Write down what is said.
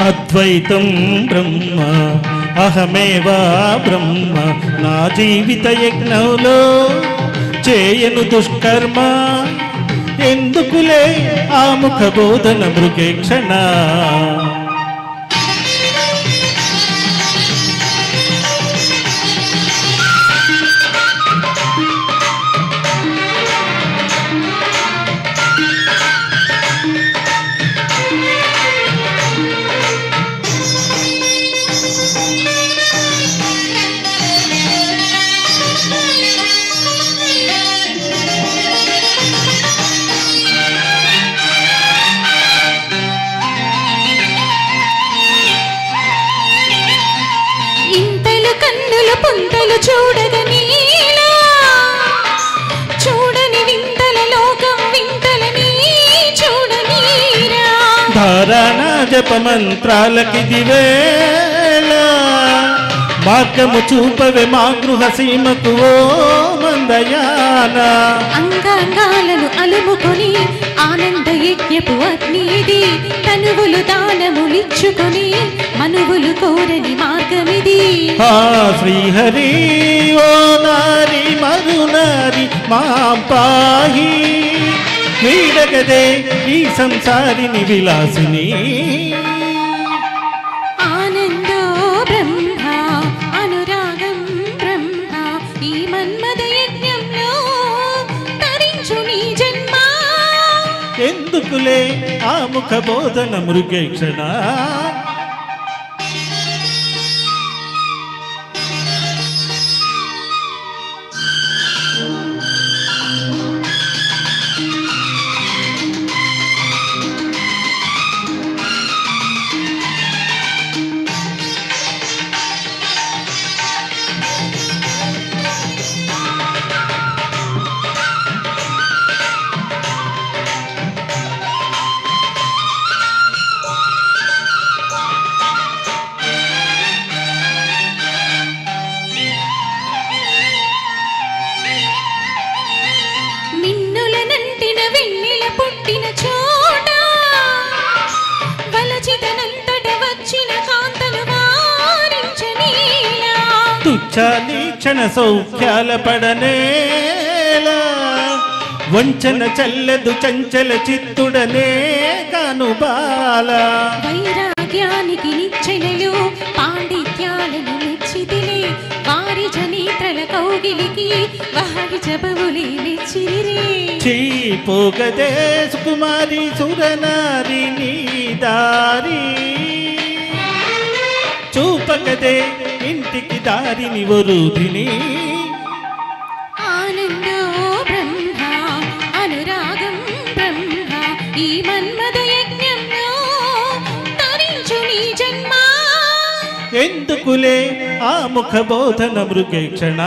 అద్వైతం బ్రహ్మ అహమేవా బ్రహ్మ నా జీవిత యజ్ఞంలో చేయను దుష్కర్మ ఎందుకులే ఆ ముఖ బోధన మృగేక్షణ పుంతలు చూడగనీలా చూడని వింతల లోకం వింతలని చూడనీరా ధారణ జప మంత్రాలకి దివేళ మార్గము చూపవే మా గృహ సీమకు ఓ మందయాన అంగాంగాలను అలుముకొని ఆనంద యజ్ఞపు అగ్నిది తనువులు దానములిచ్చుకొని మనువులు కోరని మార్గమిది శ్రీహరి ఓ నారి మరునారి మా పాహి వీడగదే ఈ సంసారిని విలాసిని ఆనందో బ్రహ్మ అనురాగం బ్రహ్మ ఈ మన్మద యజ్ఞంలో తరించు నీ జన్మ ఎందుకులే ఆ ముఖ బోధన మృగేక్షణ పుట్టిన చోట వలచితనంతట వచ్చిన కాంతలు వారించనీలా తుచ్చాలి క్షణ సౌఖ్యాల పడనేలా వంచన చల్లదు చంచల చిత్తుడనే కాను బాల వైరాగ్యానికి నిచ్చెనలు పాండిత్యాలను మెచ్చితిలే వారి జనేత్రల కౌగిలికి వారి జబవులి మెచ్చిరే పోగదే సుకుమారి సురనారి నీ దారి చూపకదే ఇంటికి దారిని వరుధిని ఆనందో బ్రహ్మ అనురాగం బ్రహ్మ ఈ మన్మద యజ్ఞంలో తరించు నీ జన్మ ఎందుకులే ఆ ముఖ బోధన మృగేక్షణ